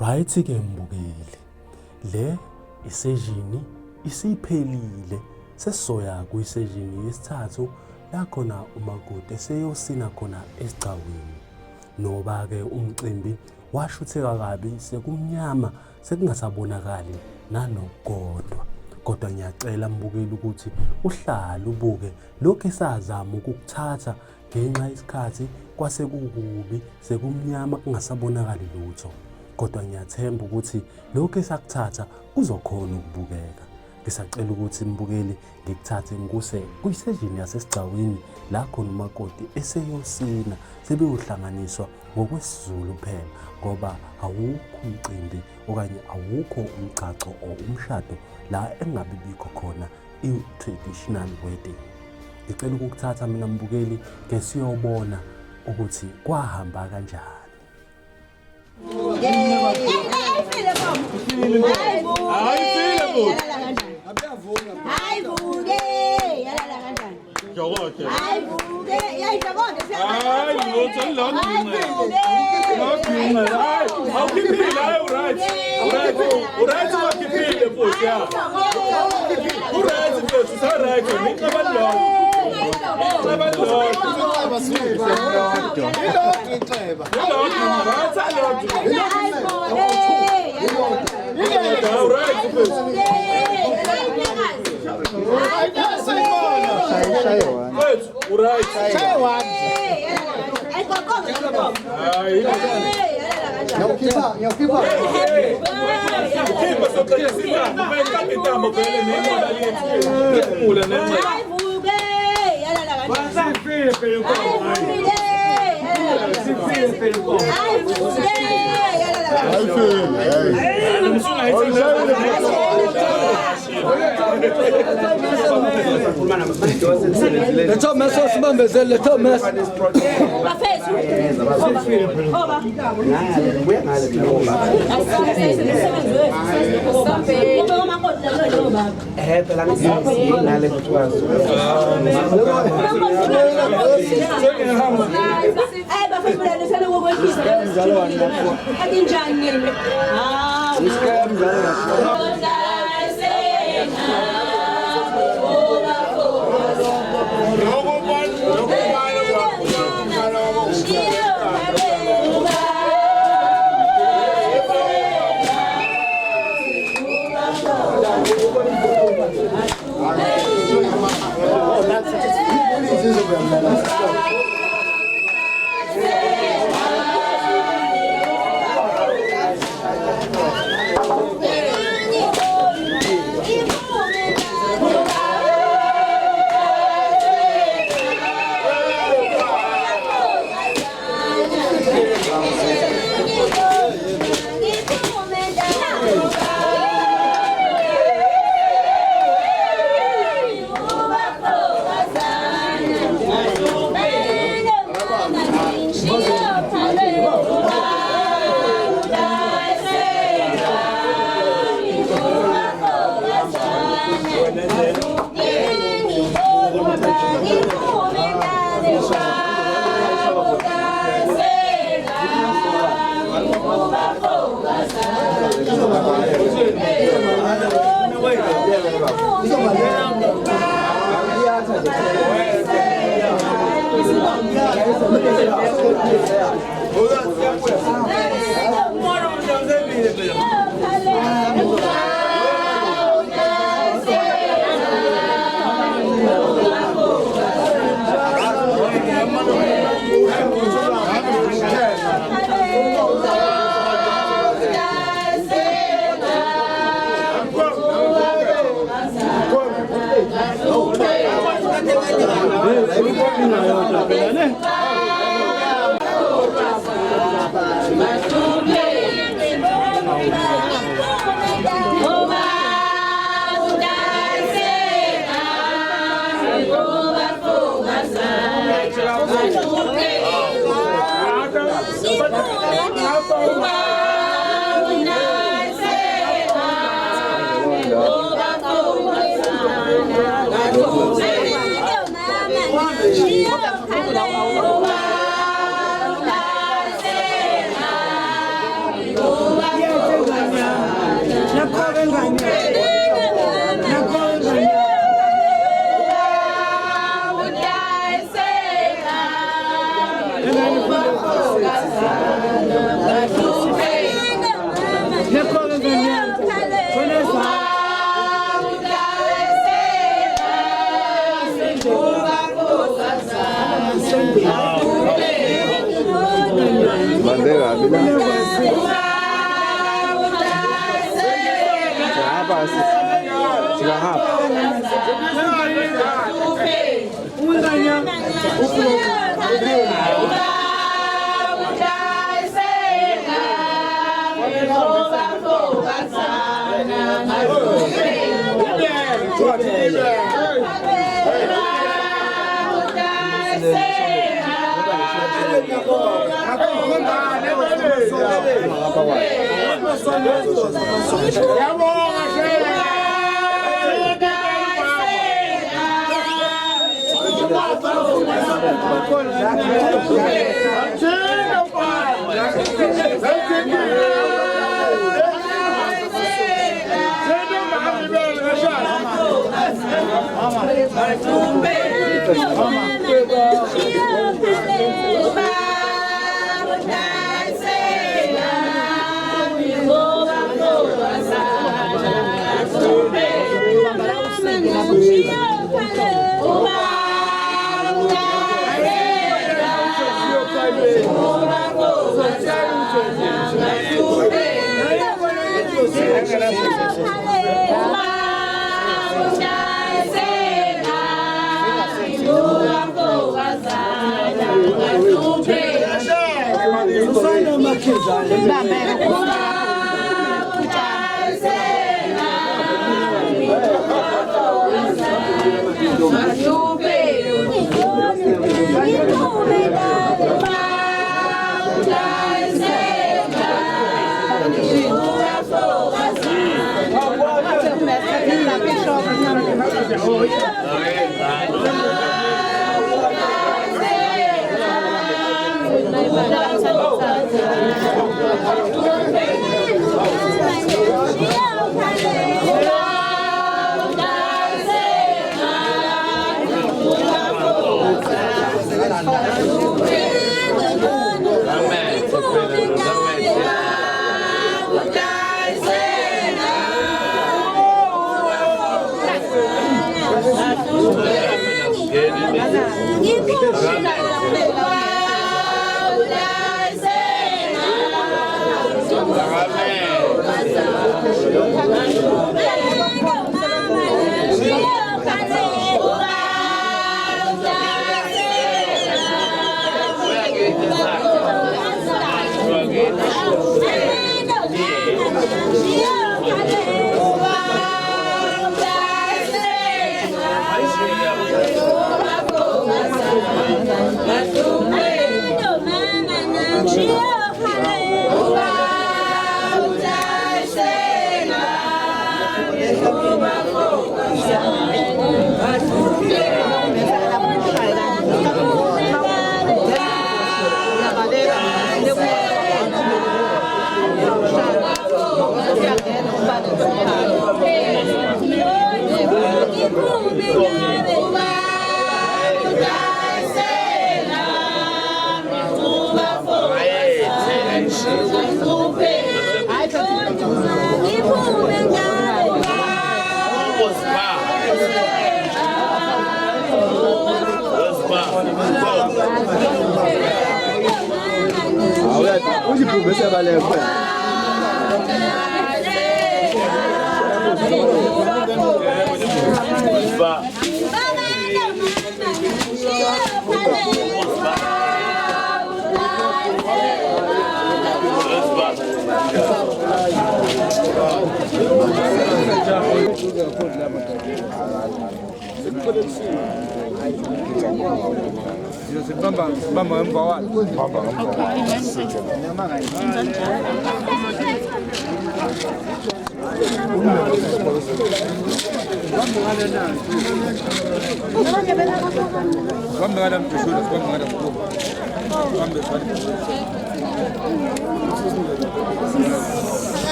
Right-ke mbukeli, le isejini isiphelile. Sesizoya kwisejini yesithathu la khona umakoti eseyosina khona esigcawini. Noba-ke umcimbi washutheka kabi, sekumnyama, sekungasabonakali nanokukodwa. Kodwa ngiyacela mbukeli ukuthi uhlale ubuke lokhu esazama ukukuthatha ngenxa yesikhathi kwase kukubi, sekumnyama kungasabonakali lutho. Kodwa ngiyathemba ukuthi lokhu esakuthatha kuzokhona ukubukeka. Ngisacela ukuthi mbukeli ngikuthathe ngikuse kwisejini yasesigcawini la khona umakoti eseyosina, sebeyohlanganiswa ngokwesiZulu phela, ngoba awukho umcimbi okanye awukho umgcagco or umshado la engabe bikho khona i-traditional wedding. Ngicela ukukuthatha mina mbukeli ke siyobona ukuthi kwahamba kanjani. Thomas osibambezele Thomas.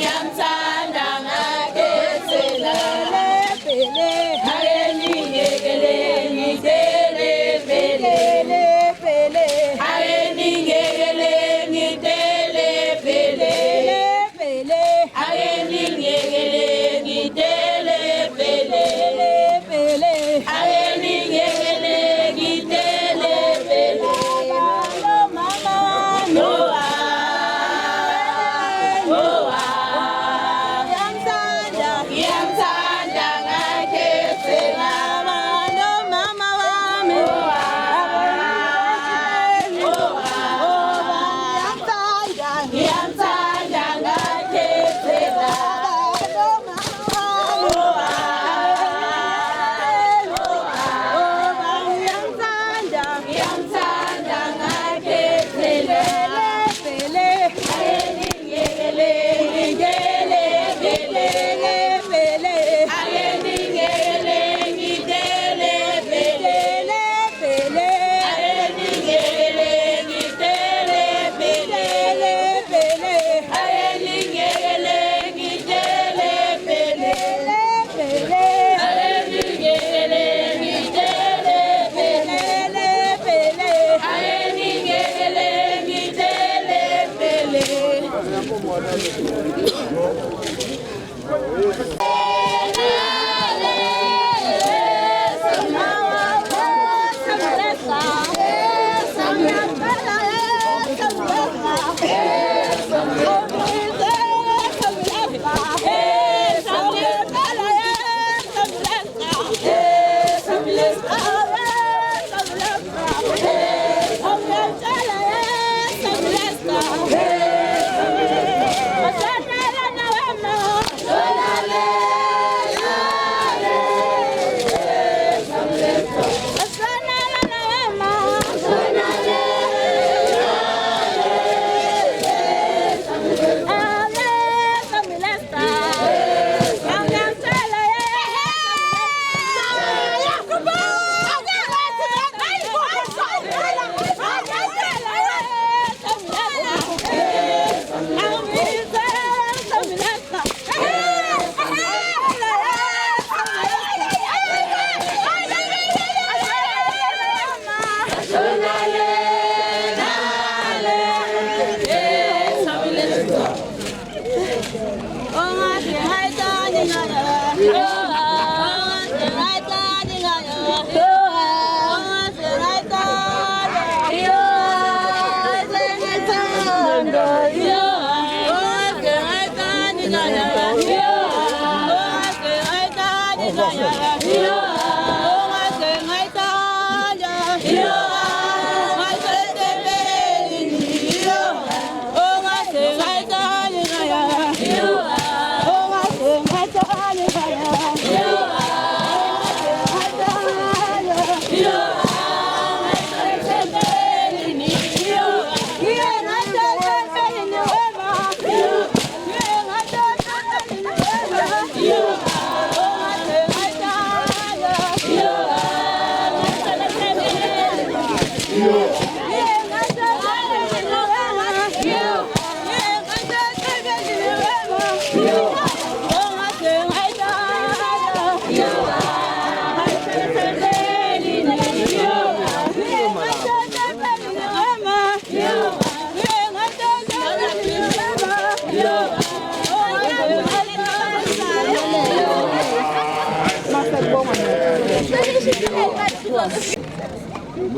Yamtanda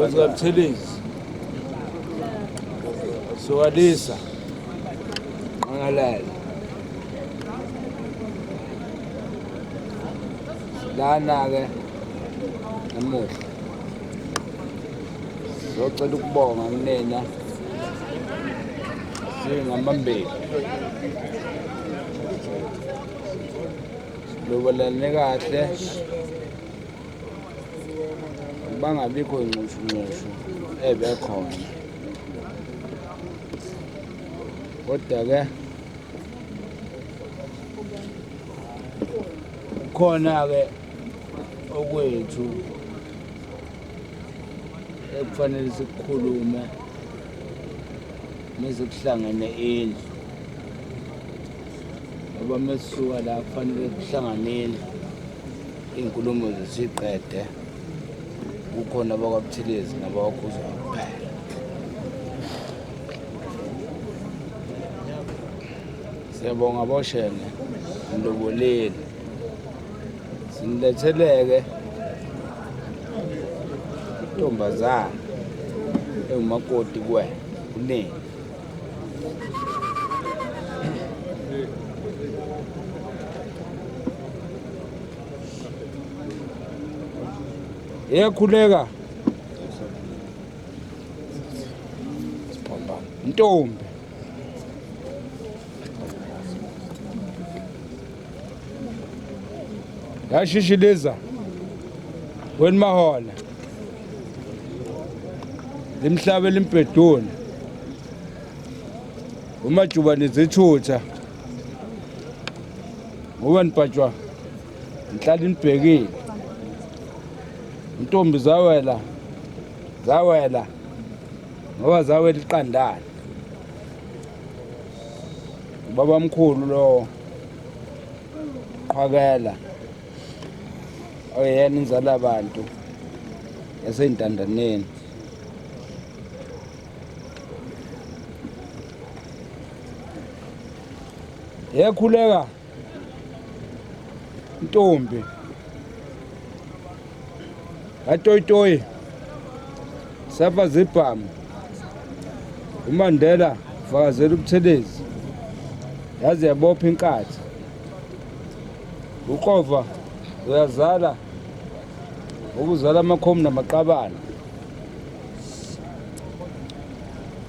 What's up, Tillings? So Adisa, Angalal. Lana-ke namuhla socela ukubonga kunena singamambeki lobolane kahle bangabikho inxushunxushu ebekhona kodwa-ke khona-ke okwethu ekufanele sikukhulume mase kuhlangene indlu ngoba mesisuka la kufanele kuhlanganeni iy'nkulumo zesiqede kukhona abakwaButhelezi nabakwaKhuzwayo kuphela. Siyabonga boshene nilobolile siniletheleke intombazana ewumakoti kuwena kunini iyakhuleka ntombi yashishiliza wenimahola limhlabe limbeduni umajuba nizithutha ngoba nibhajwa nhlala nibhekile intombi zawela ngoba zawela iqandana ubaba mkhulu lo qhakela oyena inzala abantu yaseyintandaneni yakhuleka intombi atoyitoyi safa zibhamu uMandela fakazela uButhelezi yaze yabopha inkathi uqova uyazala ukuzala amakhomo namaqabane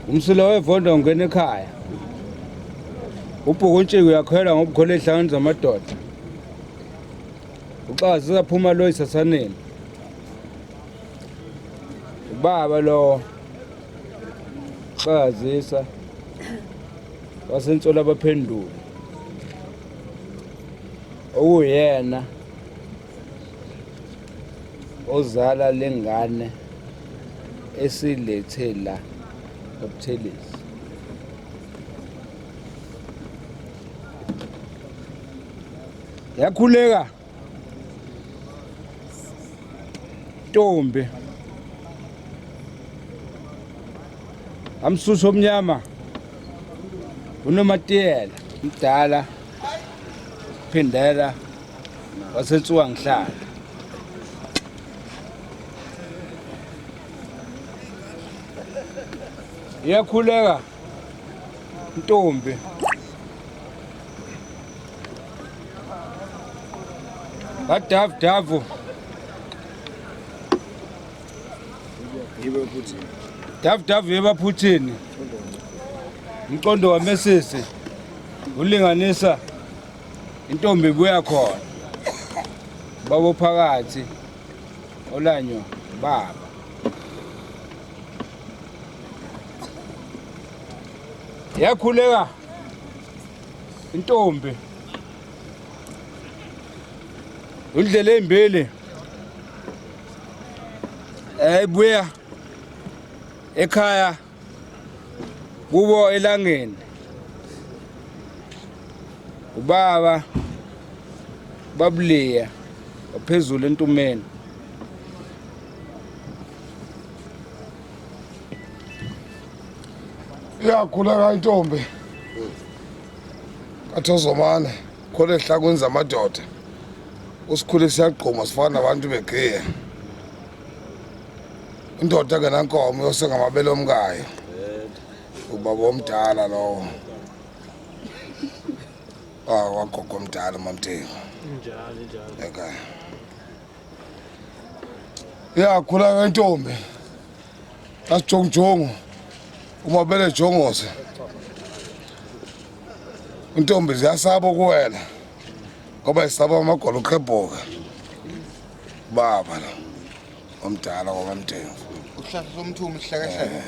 umsila wevondo ungena ekhaya ubhukuntshiki uyakhwela ngobukhole ehlangani zamadoda uxazi saphuma lo isasaneni ubaba lo xazisa wasentsola abaphendula okuyena ozala lengane esilethe la kaButhelezi yakhuleka ntombi amsuso omnyama unomatiyela mdala Phindela wasetsuka ngihlala. Iyakhuleka Ntombi. Davu. Davu yebaphuthini. Umqondo wamesisi ulinganisa intombi kuya khona. Babo phakathi olanyo baba. Yakhuleka intombi. Udlele imbili. Ebuya ekhaya kubo elangeni. Ubaba babuliya phezulu entumeni. Iyakhuleka intombi. Kathozomane khole ehlakweni zamadoda. Usikhule siyaqhuma sifana nabantu begiya. Indoda ke nankomo yosengamabele omkayo. Ubaba omdala lowo. Wagogo omdala uMamthengu. Njalo. Ekhaya. Iyakhuleka intombi. Asijongonjongo. Umabele jongoze. Intombi ziyasaba ukuwela. Ngoba isaba amagolo ukhebhoka. Baba la. Omdala kwaMamthengu. Uhlahla somthumi sihlekehlela.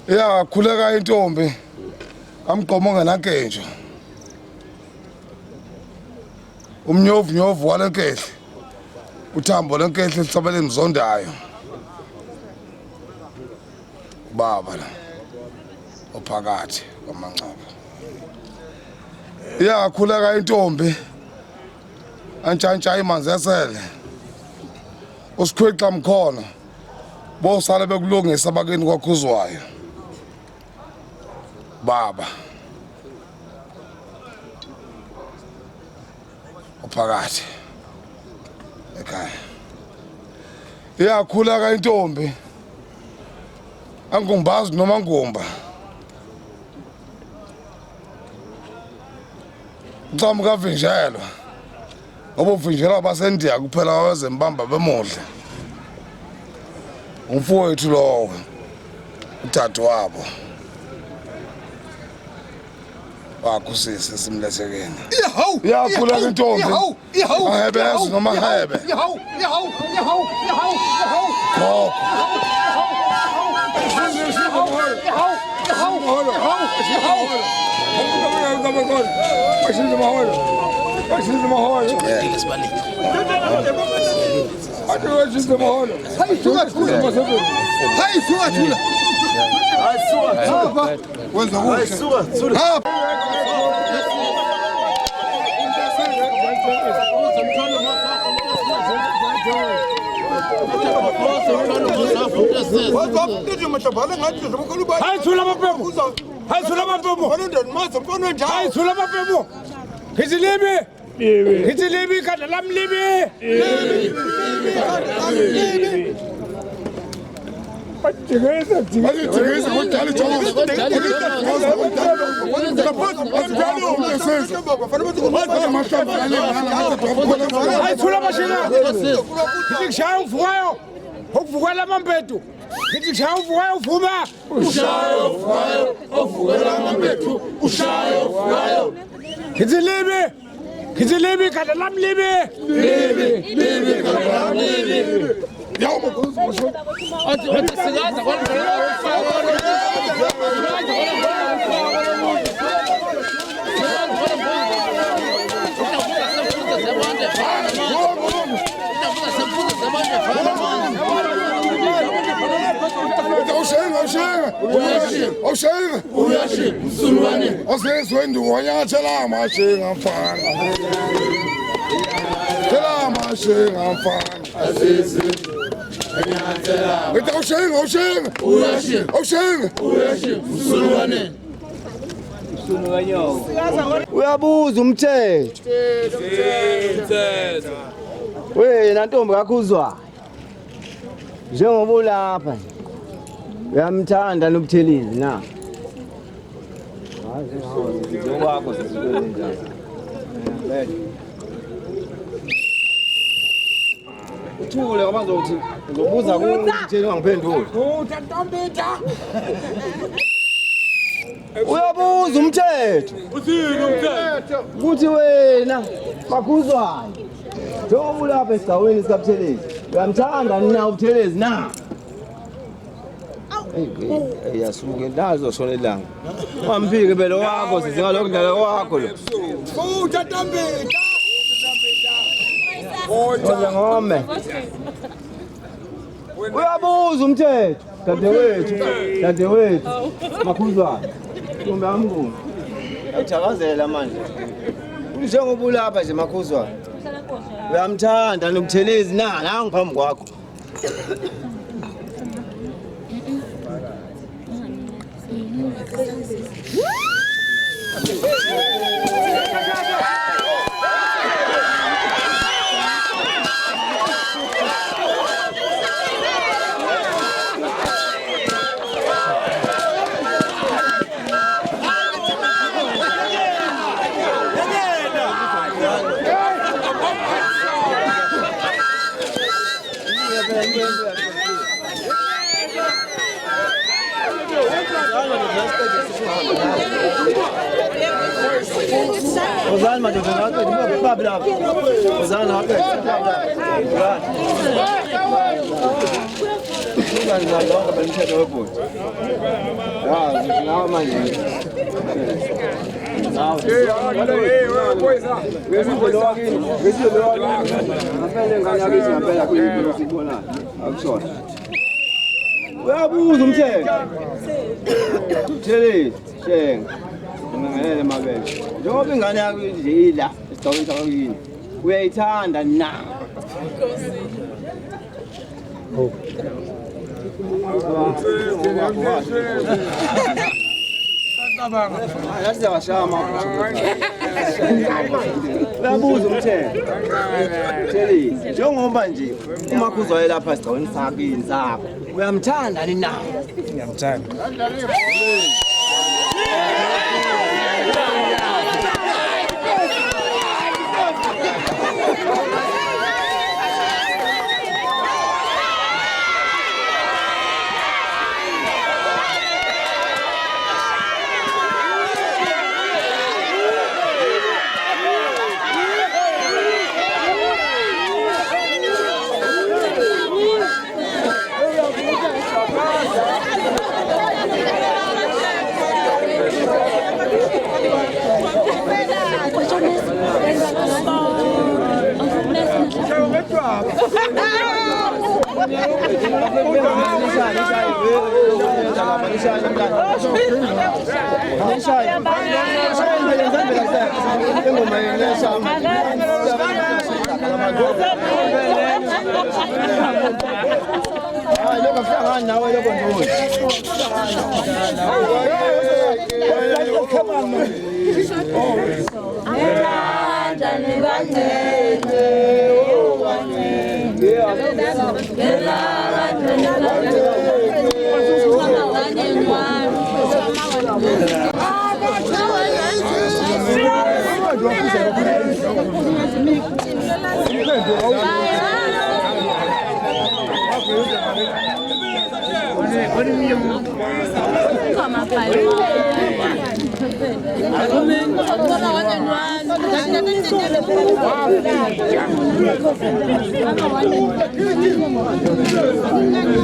Iyakhuleka intombi. Amgqomo ngenakenjo. Umnyovu walenkehli. Uthambo lenkehli lisabele imzondayo. Baba la. Ophakathi kwaManxaba. Iyakhuleka intombi. Antshantshaya imanzi yasele. Usikhwexa mkhona. Bosala bekulungisa abakeni kwakhuzwayo. Baba. Ophakathi. Ekhaya. Iyakhuleka intombi. Angumbazi noma ngumba. Ucamuka vinjelwa. Ngoba uvinjelwa abasendiya kuphela wazembamba bemodla. Umfowethu lowo. Uthathu wabo. Wakusisi simlesekeni. Iyakhuleka intombi. Ahebeze noma hebe. Kitilibi kadalam libi. Kitilibi kadalam libi. Libi kadalam libi. Uyabuza umthetho. Wena ntombi kakhuzwayo. Njengoba ulapha uyamthanda noButhelezi na? Ngokwakho sesikwele njalo. Uthule ngoba ngizothi ngizobuza kuTheni ungangiphenduli. Uyabuza umthetho. Uthini umthetho? Ukuthi wena bakhuzwayo. Njengoba ulapha esigcaweni sikaButhelezi. Uyamthanda nina uButhelezi na? Yasuke nazo shona ilanga. Ungamphiki phela wakho sizingalokho kudlala wakho lo. Futha Ntombela. Oza ngome. Uyabuza umthetho. Dadewethu. Makhuzwayo. Ntombi yamnguni. Uyathakazela manje. Njengoba ulapha nje Makhuzwayo. Uyamthanda noButhelezi na ngiphambi kwakho. Ozan madoda ngakho ngibabla. Ozan ngakho. Ngizalonga bemthetho webhodi. Nawo manje. Nawo. Ngapele nganyakisi ngapela kuyiphi sibona. Akushona. Uyabuza umthetho. Thelezi, shenga. Ngingenele mabele. Njengoba ingane yakho nje ila esigcawini sakini. Uyayithanda na? Yazi yashama. Uyabuza umthetho. Thelezi, njengoba nje uMakhuzwayo lapha esigcawini sakini sakho. Uyamthanda ni na? Ngiyamthanda.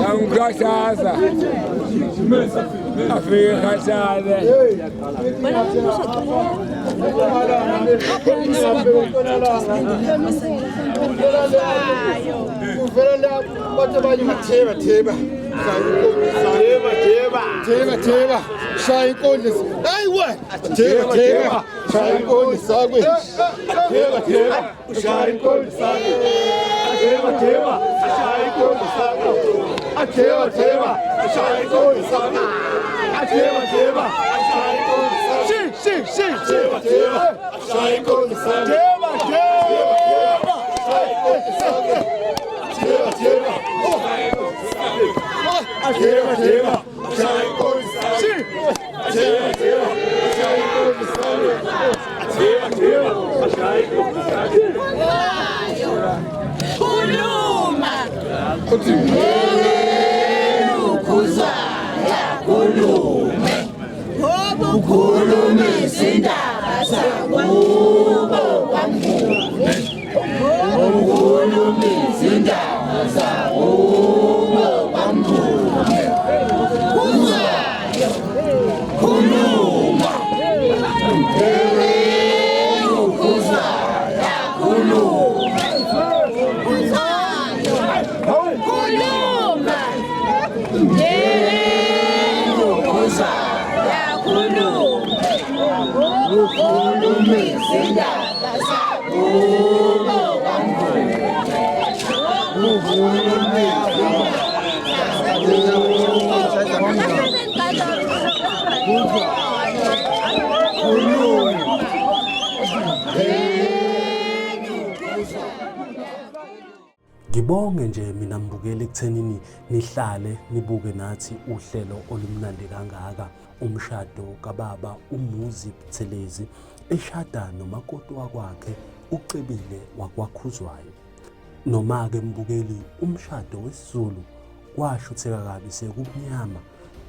Angkasa. Afrika sana. Theba. Shaya inkonde. Hayi we. Theba. Shaya inkonde sakwe. Theba. Shaya inkonde sakwe. Theba. Shaya inkonde sakwe. Theba. Shaya inkonde sakwe. Theba. Shaya inkonde sakwe. shaya inkonzo sakhe Ngibonge nje mina mbukeli ekuthenini nihlale nibuke nathi uhlelo olumnandi kangaka, umshado kababa uMuzi Buthelezi eshada nomakoti wakwakhe uCebile wakwaKhuzwayo. Noma-ke mbukeli umshado wesiZulu kwashutheka kabi sekubumnyama,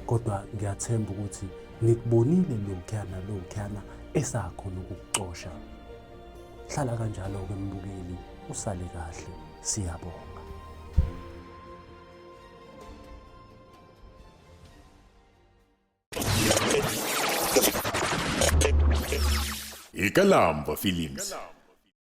kodwa ngiyathemba ukuthi nikubonile lokhuyana esakhona ukukuxosha. Hlala kanjalo-ke mbukeli, usale kahle, siyabonga. Ikalamba Films.